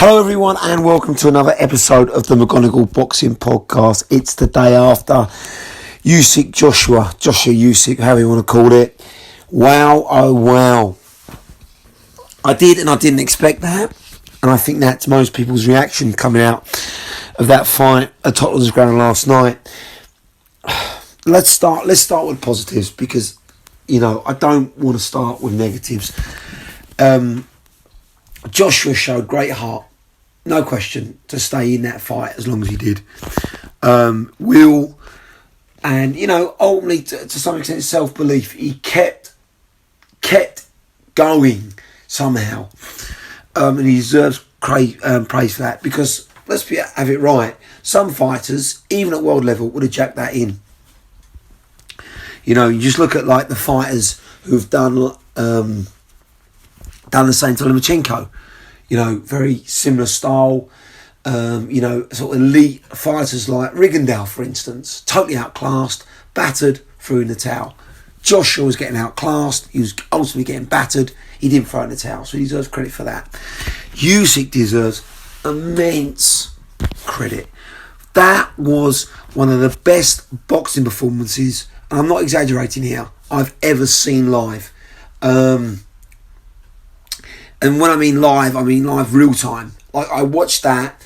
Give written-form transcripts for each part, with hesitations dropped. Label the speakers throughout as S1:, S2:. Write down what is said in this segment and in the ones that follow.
S1: Hello everyone and welcome to another episode of the McGonagall Boxing Podcast. It's the day after Joshua Usyk, however you want to call it. Wow, oh wow. I did and I didn't expect that. And I think that's most people's reaction coming out of that fight at Tottenham's ground last night. Let's start with positives because, I don't want to start with negatives. Joshua showed great heart, no question, to stay in that fight as long as he did. Will, and ultimately to some extent self-belief. He kept going somehow, and he deserves praise for that because have it right. Some fighters, even at world level, would have jacked that in. You just look at like the fighters who've done the same to Lomachenko. Very similar style. Sort of elite fighters like Rigondeaux, for instance, totally outclassed, battered, threw in the towel. Joshua was getting outclassed. He was ultimately getting battered. He didn't throw in the towel, so he deserves credit for that. Usyk deserves immense credit. That was one of the best boxing performances, and I'm not exaggerating here, I've ever seen live. And when I mean live real time. Like, I watched that,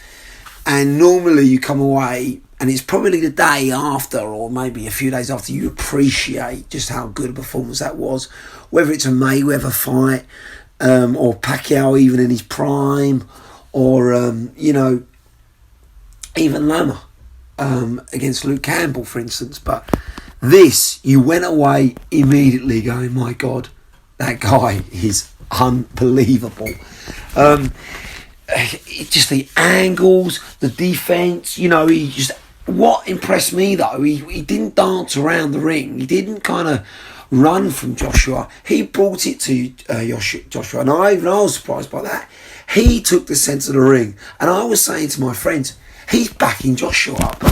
S1: and normally you come away, and it's probably the day after, or maybe a few days after, you appreciate just how good a performance that was. Whether it's a Mayweather fight, or Pacquiao even in his prime, or, even Lama against Luke Campbell, for instance. But this, you went away immediately going, my God, that guy is unbelievable. Just the angles, the defense, what impressed me though, he didn't dance around the ring. He didn't kind of run from Joshua. He brought it to Joshua, and I was surprised by that. He took the centre of the ring, and I was saying to my friends, he's backing Joshua up.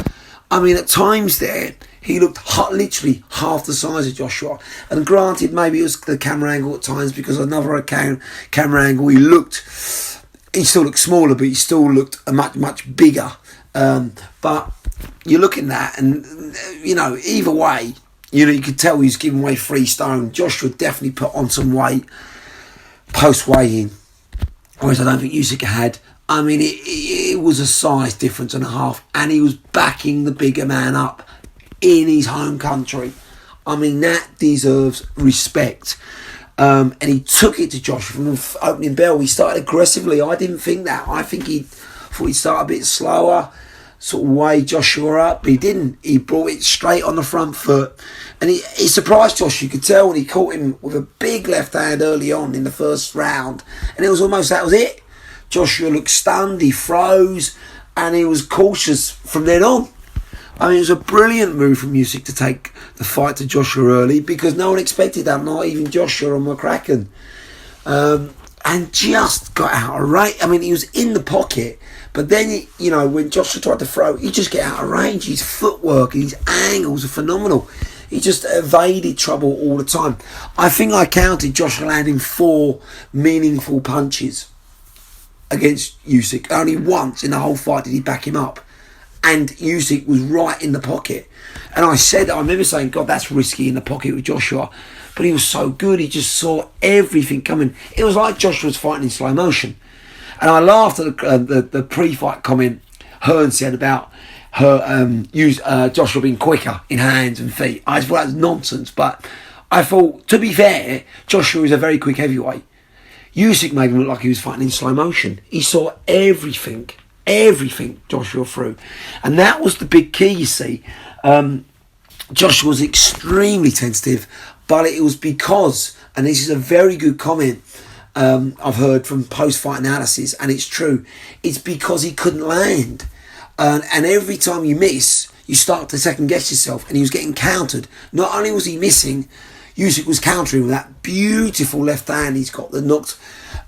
S1: At times there, he looked literally half the size of Joshua. And granted, maybe it was the camera angle at times, because another camera angle, he still looked smaller, but he still looked much bigger. But you're looking at that, and, either way, you could tell he was giving away 3 stone. Joshua definitely put on some weight post-weigh-in, whereas I don't think Usyk had. It was a size difference and a half, and he was backing the bigger man up in his home country. That deserves respect. And he took it to Joshua from the opening bell. He started aggressively. I didn't think that. I think he thought he'd start a bit slower, sort of weigh Joshua up, but he didn't. He brought it straight on the front foot, and he surprised Joshua. You could tell when he caught him with a big left hand early on in the first round, and it was almost, that was it. Joshua looked stunned, he froze, and he was cautious from then on. It was a brilliant move from Usyk to take the fight to Joshua early, because no one expected that, not even Joshua or McCracken. And just got out of range. He was in the pocket, but then, when Joshua tried to throw, he just get out of range. His footwork and his angles are phenomenal. He just evaded trouble all the time. I think I counted Joshua landing 4 meaningful punches against Usyk. Only once in the whole fight did he back him up. And Usyk was right in the pocket. And I remember saying, God, that's risky in the pocket with Joshua. But he was so good. He just saw everything coming. It was like Joshua was fighting in slow motion. And I laughed at the pre-fight comment Hearn said about Joshua being quicker in hands and feet. I just thought that was nonsense. But I thought, to be fair, Joshua is a very quick heavyweight. Usyk made him look like he was fighting in slow motion. He saw everything Joshua threw. And that was the big key, you see. Joshua was extremely tentative, but it was because, and this is a very good comment I've heard from post-fight analysis, and it's true, it's because he couldn't land. And every time you miss, you start to second guess yourself, and he was getting countered. Not only was he missing, Usyk was countering with that beautiful left hand. He's got the knocked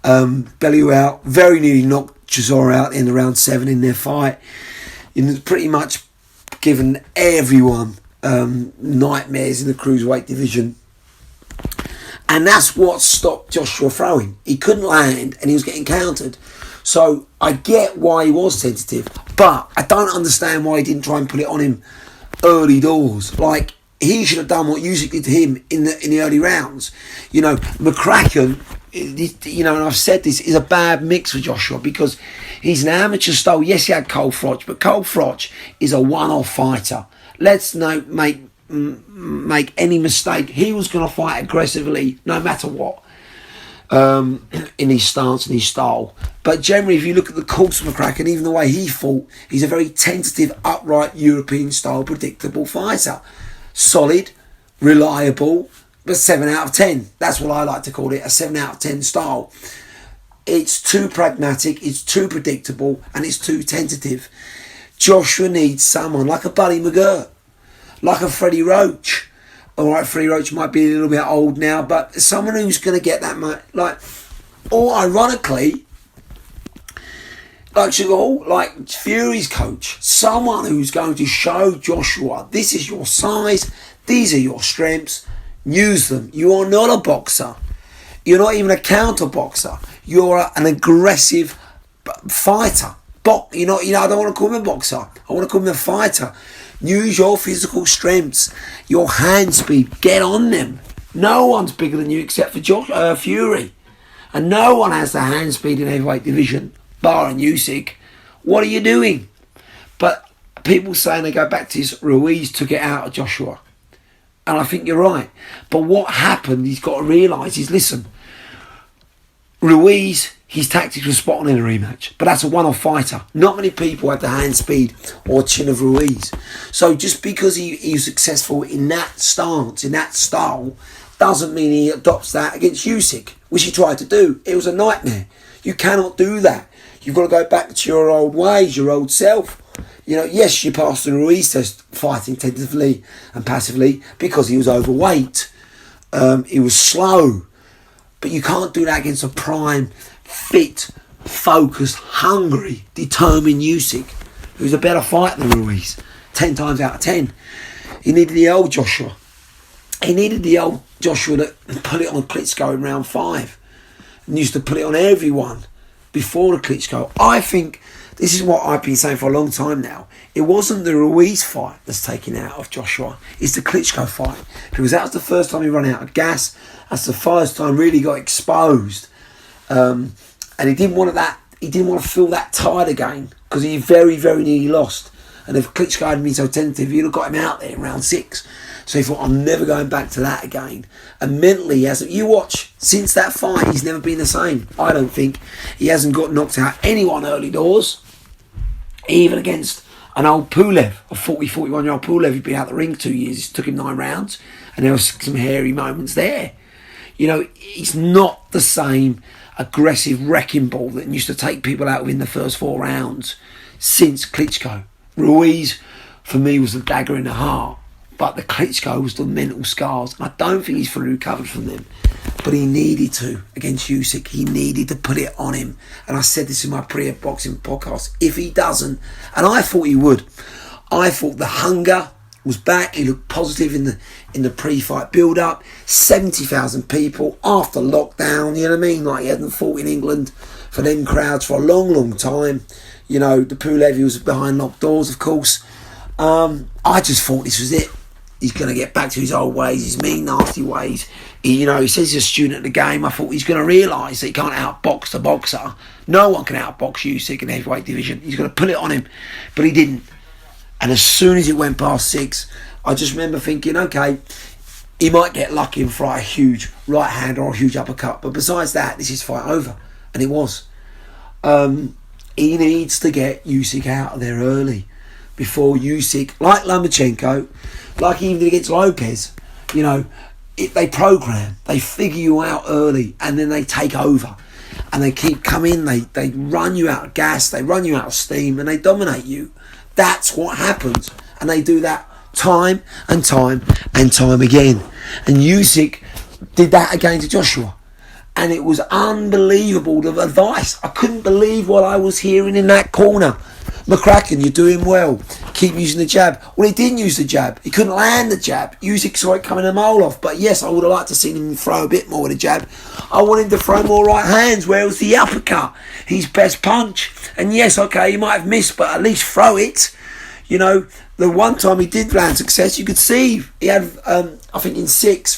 S1: Bellew out, very nearly knocked Chisora out in the round 7 in their fight. Pretty much given everyone nightmares in the cruiserweight division. And that's what stopped Joshua throwing. He couldn't land and he was getting countered. So I get why he was tentative, but I don't understand why he didn't try and put it on him early doors. Like, he should have done what Usyk did to him in the early rounds. You know, McCracken, you know, and I've said this, is a bad mix for Joshua because he's an amateur style. Yes, he had Cole Froch, but Cole Froch is a one-off fighter. Let's not make any mistake. He was going to fight aggressively no matter what, in his stance and his style. But generally, if you look at the course of McCracken, even the way he fought, he's a very tentative, upright, European style, predictable fighter. Solid, reliable, but 7 out of 10. That's what I like to call it, a 7 out of 10 style. It's too pragmatic, it's too predictable, and it's too tentative. Joshua needs someone like a Buddy McGirt, like a Freddie Roach. Alright, Freddie Roach might be a little bit old now, but someone who's going to get that much, like, or ironically, like Fury's coach, someone who's going to show Joshua, this is your size, these are your strengths, use them. You are not a boxer. You're not even a counter boxer. You're an aggressive fighter. I don't want to call him a boxer. I want to call him a fighter. Use your physical strengths, your hand speed. Get on them. No one's bigger than you except for Fury, and no one has the hand speed in heavyweight division, barring Usyk. What are you doing? But people saying they go back to this, Ruiz took it out of Joshua, and I think you're right. But what happened? He's got to realise is, listen, Ruiz, his tactics were spot on in a rematch, but that's a one-off fighter. Not many people have the hand speed or chin of Ruiz. So just because he was successful in that stance, in that style, doesn't mean he adopts that against Usyk, which he tried to do. It was a nightmare. You cannot do that. You've got to go back to your old ways, your old self. You know, yes, you passed the Ruiz test fighting tentatively and passively because he was overweight. He was slow. But you can't do that against a prime, fit, focused, hungry, determined Usyk, who's a better fighter than Ruiz, 10 times out of 10. He needed the old Joshua. He needed the old Joshua that put it on Klitschko in round 5 and used to put it on everyone before the Klitschko. I think this is what I've been saying for a long time now. It wasn't the Ruiz fight that's taken out of Joshua. It's the Klitschko fight. Because that was the first time he ran out of gas. That's the first time really got exposed. And he didn't want that. He didn't want to feel that tired again because he very, very nearly lost. And if Klitschko hadn't been so tentative, he'd have got him out there in round 6. So he thought, I'm never going back to that again. And mentally, you watch, since that fight, he's never been the same. I don't think. He hasn't got knocked out anyone early doors. Even against an old Pulev, a 41-year-old Pulev who'd been out the ring 2 years. It took him 9 rounds. And there was some hairy moments there. You know, he's not the same aggressive wrecking ball that used to take people out within the first 4 rounds since Klitschko. Ruiz, for me, was the dagger in the heart. But the Klitschko was the mental scars. And I don't think he's fully recovered from them. But he needed to against Usyk. He needed to put it on him. And I said this in my pre-boxing podcast. If he doesn't, and I thought he would, I thought the hunger was back. He looked positive in the pre-fight build-up. 70,000 people after lockdown. You know what I mean? Like, he hadn't fought in England for them crowds for a long, long time. You know, the Pulev, he was behind locked doors, of course. I just thought this was it. He's going to get back to his old ways, his mean, nasty ways. He says he's a student of the game. I thought he's going to realise that he can't outbox the boxer. No one can outbox Usyk in the heavyweight division. He's going to put it on him. But he didn't. And as soon as it went past 6, I just remember thinking, okay, he might get lucky and fly a huge right hand or a huge uppercut. But besides that, this is fight over. And it was. He needs to get Usyk out of there early. Before Usyk, like Lomachenko, like even against Lopez, they program, they figure you out early, and then they take over, and they keep coming. They run you out of gas, they run you out of steam, and they dominate you. That's what happens, and they do that time and time and time again. And Usyk did that again to Joshua, and it was unbelievable, the advice. I couldn't believe what I was hearing in that corner. McCracken, you're doing well. keep using the jab. Well, he didn't use the jab. He couldn't land the jab. Usyk saw it coming a mile off. But yes, I would have liked to see him throw a bit more with the jab. I want him to throw more right hands. Where was the uppercut? His best punch. And yes, okay, he might have missed, but at least throw it. You know, the one time he did land success, you could see he had, I think in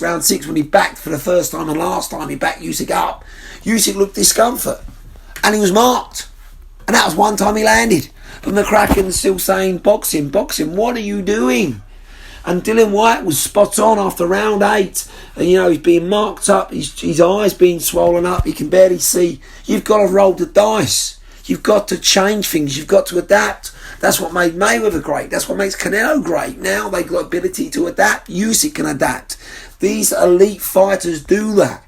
S1: round six, when he backed for the first time and last time, he backed Usyk up. Usyk looked discomfort. And he was marked. And that was one time he landed. But McCracken's still saying, boxing, what are you doing? And Dylan White was spot on after round 8. And, you know, he's being marked up. His eyes being swollen up. He can barely see. You've got to roll the dice. You've got to change things. You've got to adapt. That's what made Mayweather great. That's what makes Canelo great. Now they've got ability to adapt. Usyk can adapt. These elite fighters do that.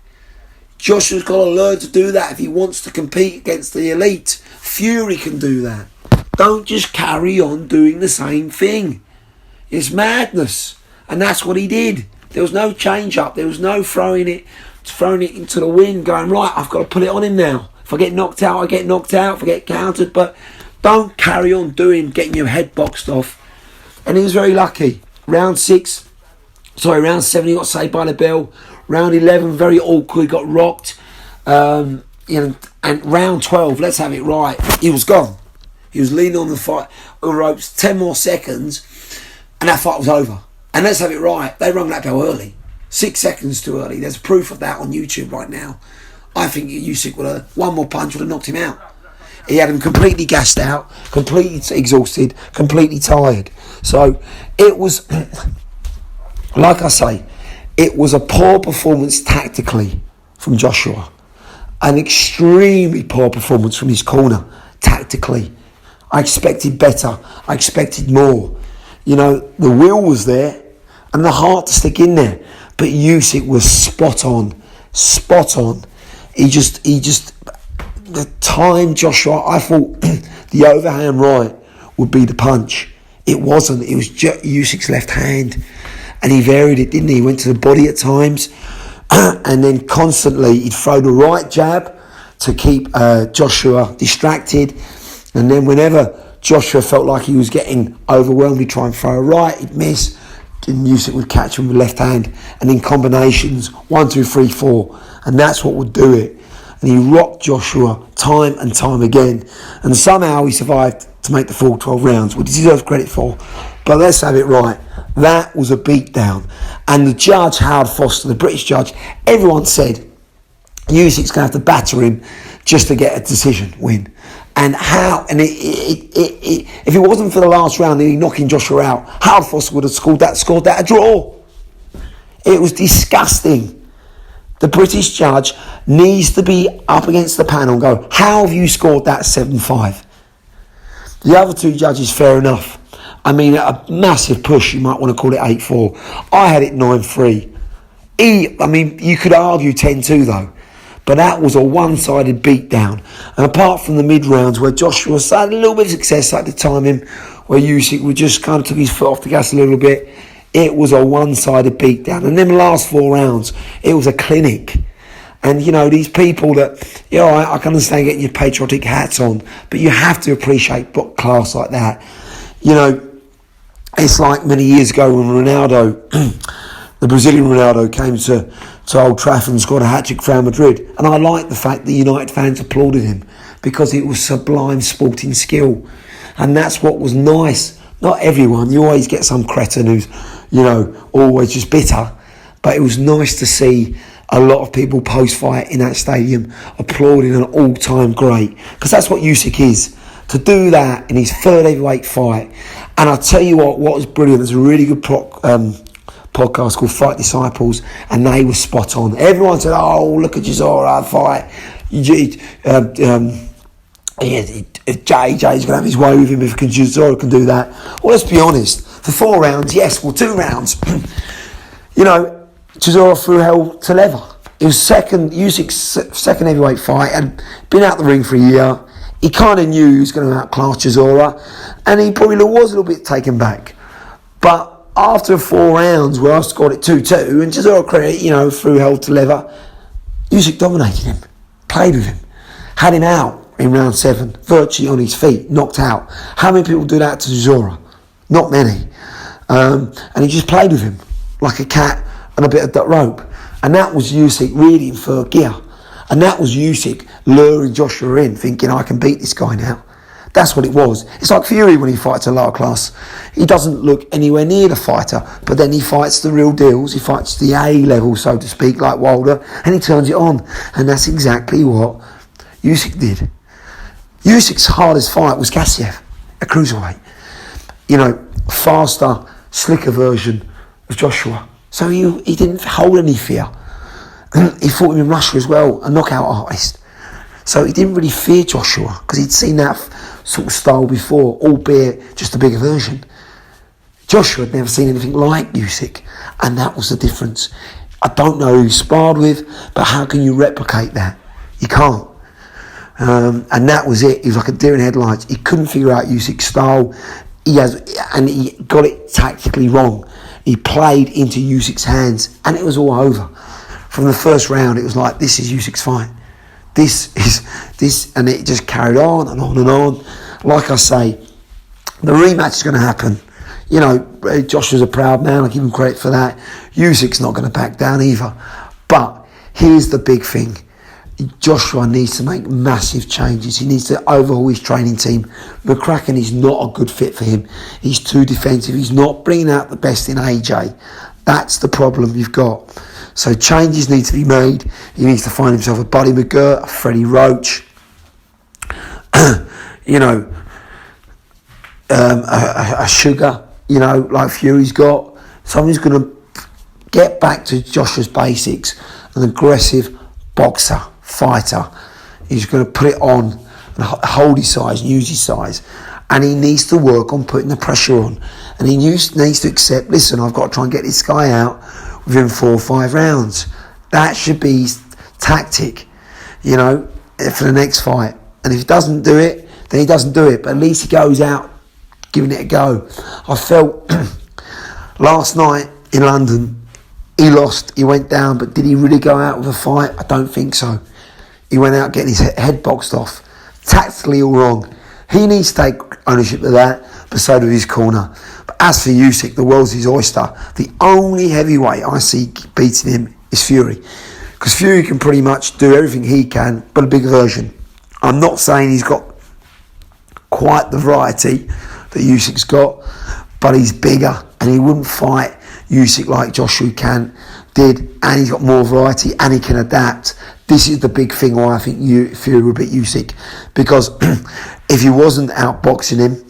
S1: Joshua's got to learn to do that if he wants to compete against the elite. Fury can do that. Don't just carry on doing the same thing. It's madness. And that's what he did. There was no change up. There was no throwing it into the wind, going, right, I've got to put it on him now. If I get knocked out, I get knocked out. If I get countered. But don't carry on getting your head boxed off. And he was very lucky. Round 7, he got saved by the bell. Round 11, very awkward, he got rocked. And round 12, let's have it right, he was gone. He was leaning on the ropes 10 more seconds, and that fight was over. And let's have it right, they rung that bell early. 6 seconds too early. There's proof of that on YouTube right now. I think Usyk would have, one more punch would have knocked him out. He had him completely gassed out, completely exhausted, completely tired. So it was, like I say, it was a poor performance tactically from Joshua. An extremely poor performance from his corner tactically. I expected better. I expected more. You know, the will was there and the heart to stick in there. But Usyk was spot on. He just, the time Joshua, I thought the overhand right would be the punch. It wasn't. It was Usyk's left hand. And he varied it, didn't he? He went to the body at times. And then constantly he'd throw the right jab to keep Joshua distracted. And then whenever Joshua felt like he was getting overwhelmed, he'd try and throw a right, he'd miss. And Usyk would catch him with the left hand. And in combinations, 1, 2, 3, 4. And that's what would do it. And he rocked Joshua time and time again. And somehow he survived to make the full 12 rounds, which he deserves credit for. But let's have it right. That was a beatdown. And the judge, Howard Foster, the British judge, everyone said Usyk's going to have to batter him just to get a decision win. And if it wasn't for the last round and he knocking Joshua out, Howard Foster would have scored that a draw. It was disgusting. The British judge needs to be up against the panel and go, how have you scored that 7-5? The other two judges, fair enough. I mean, a massive push, you might want to call it 8-4. I had it 9-3. You could argue 10-2 though. But that was a one-sided beatdown. And apart from the mid-rounds where Joshua had a little bit of success at the timing, where Usyk would just kind of took his foot off the gas a little bit, it was a one-sided beatdown. And then the last 4 rounds, it was a clinic. And, you know, these people that, you know, I can understand getting your patriotic hats on, but you have to appreciate class like that. You know, it's like many years ago when Ronaldo, the Brazilian Ronaldo, came to Old Trafford and scored a hat-trick for Real Madrid. And I like the fact that United fans applauded him because it was sublime sporting skill. And that's what was nice. Not everyone. You always get some cretin who's, you know, always just bitter. But it was nice to see a lot of people post-fight in that stadium applauding an all-time great. Because that's what Usyk is. To do that in his third heavyweight fight. And I'll tell you what was brilliant. There's a really good podcast called Fight Disciples, and they were spot on. Everyone said, oh, look at Chisora fight. JJ's going to have his way with him if Chisora can do that. Well, let's be honest. For 4 rounds, yes, well, 2 rounds. You know, Chisora threw hell to leather. It was Usyk's second heavyweight fight, and been out the ring for a year. He kind of knew he was going to outclass Chisora, and he probably was a little bit taken back. But after 4 rounds where I scored it 2-2, and Chisora, you know, threw hell to leather, Usyk dominated him, played with him, had him out in round 7, virtually on his feet, knocked out. How many people do that to Chisora? Not many. And he just played with him like a cat and a bit of that rope. And that was Usyk really in third gear. And that was Usyk luring Joshua in, thinking, I can beat this guy now. That's what it was. It's like Fury when he fights a lower class. He doesn't look anywhere near the fighter, but then he fights the real deals. He fights the A level, so to speak, like Wilder, and he turns it on. And that's exactly what Usyk did. Usyk's hardest fight was Gassiev, a cruiserweight. You know, faster, slicker version of Joshua. So he didn't hold any fear. He fought him in Russia as well, a knockout artist. So he didn't really fear Joshua because he'd seen that sort of style before, albeit just a bigger version. Joshua had never seen anything like Usyk, and that was the difference. I don't know who he sparred with, but how can you replicate that? You can't. And that was it. He was like a deer in headlights. He couldn't figure out Usyk's style. He got it tactically wrong. He played into Usyk's hands, and it was all over. From the first round, it was like, this is Usyk's fight. This, and it just carried on and on and on. Like I say, the rematch is going to happen. You know, Joshua's a proud man. I give him credit for that. Usyk's not going to back down either. But here's the big thing. Joshua needs to make massive changes. He needs to overhaul his training team. McCracken is not a good fit for him. He's too defensive. He's not bringing out the best in AJ. That's the problem you've got. So changes need to be made. He needs to find himself a Buddy McGirt, a Freddie Roach, you know, a Sugar, you know, like Fury's got. Someone who's going to get back to Joshua's basics, an aggressive boxer, fighter. He's going to put it on and hold his size, use his size. And he needs to work on putting the pressure on. And he needs to accept, listen, I've got to try and get this guy out within 4 or 5 rounds. That should be his tactic, you know, for the next fight. And if he doesn't do it, then he doesn't do it. But at least he goes out giving it a go. I felt last night in London, he lost, he went down, but did he really go out with a fight? I don't think so. He went out getting his head boxed off. Tactically all wrong. He needs to take ownership of that, but so does his corner. But as for Usyk, the world's his oyster. The only heavyweight I see beating him is Fury. Because Fury can pretty much do everything he can, but a bigger version. I'm not saying he's got quite the variety that Usyk's got, but he's bigger, and he wouldn't fight Usyk like Joshua did, and he's got more variety, and he can adapt. This is the big thing why I think Fury would beat Usyk, because if he wasn't outboxing him,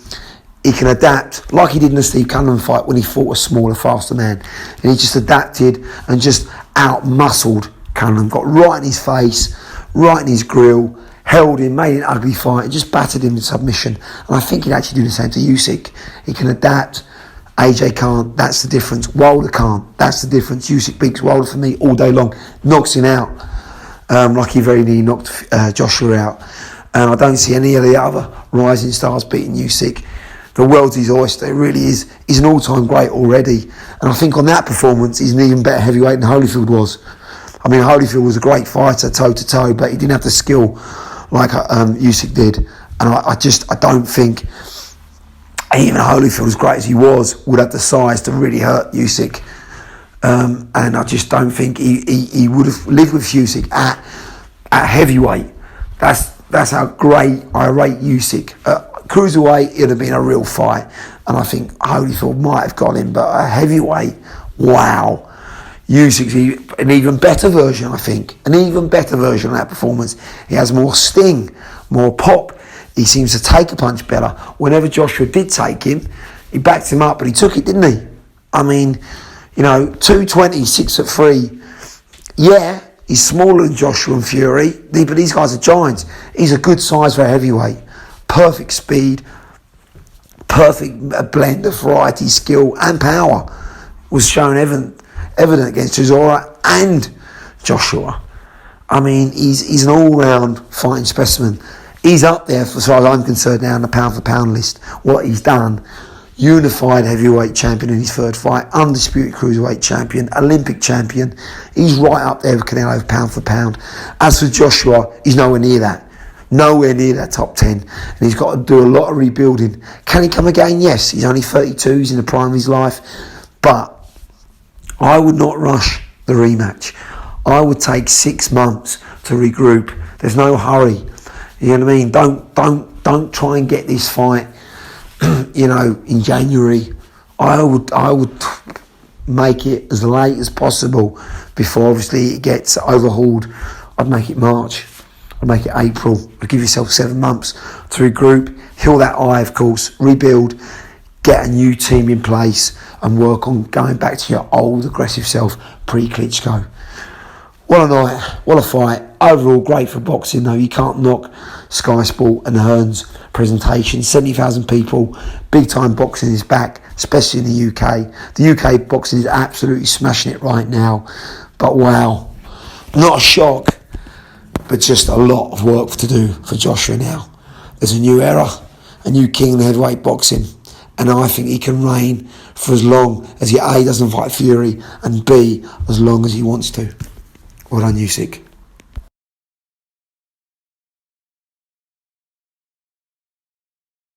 S1: he can adapt like he did in the Steve Cunningham fight when he fought a smaller, faster man, and he just adapted and just out-muscled Cunningham, got right in his face, right in his grill, held him, made an ugly fight, and just battered him in submission. And I think he'd actually do the same to Usyk. He can adapt. AJ can't. That's the difference. Wilder can't. That's the difference. Usyk beats Wilder for me all day long. Knocks him out. Like he very nearly knocked Joshua out. And I don't see any of the other rising stars beating Usyk. The world's his oyster. It really is. He's an all-time great already. And I think on that performance, he's an even better heavyweight than Holyfield was. I mean, Holyfield was a great fighter, toe-to-toe, but he didn't have the skill like Usyk did. And I don't think even Holyfield, as great as he was, would have the size to really hurt Usyk. And I just don't think he would have lived with Usyk at heavyweight. That's how great I rate Usyk. Cruiserweight, it'd have been a real fight, and I think Holyfield might have got him, but a heavyweight, wow. Usyk's an even better version, I think. An even better version of that performance. He has more sting, more pop. He seems to take a punch better. Whenever Joshua did take him, he backed him up, but he took it, didn't he? I mean, you know, 220, 6'3". Yeah, he's smaller than Joshua and Fury, but these guys are giants. He's a good size for a heavyweight. Perfect speed, perfect blend of variety, skill and power was shown evident against Chisora and Joshua. I mean, he's an all-round fighting specimen. He's up there, as far as I'm concerned, now on the pound-for-pound list. What he's done, unified heavyweight champion in his third fight, undisputed cruiserweight champion, Olympic champion. He's right up there with Canelo pound for pound. As for Joshua, he's nowhere near that. Nowhere near that top 10. And he's got to do a lot of rebuilding. Can he come again? Yes. He's only 32. He's in the prime of his life. But I would not rush the rematch. I would take 6 months to regroup. There's no hurry. You know what I mean? Don't try and get this fight, in January. I would make it as late as possible before obviously it gets overhauled. I'd make it March. I'd make it April. I'd give yourself 7 months to regroup, heal that eye, of course, rebuild, get a new team in place and work on going back to your old aggressive self pre-Klitschko. What a night, what a fight. Overall, great for boxing though. You can't knock Sky Sport and Hearn's presentation. 70,000 people, big time boxing is back, especially in the UK. The UK boxing is absolutely smashing it right now. But wow, not a shock, but just a lot of work to do for Joshua now. There's a new era, a new king in heavyweight boxing, and I think he can reign for as long as he A, doesn't fight Fury, and B, as long as he wants to. Well done, Usyk.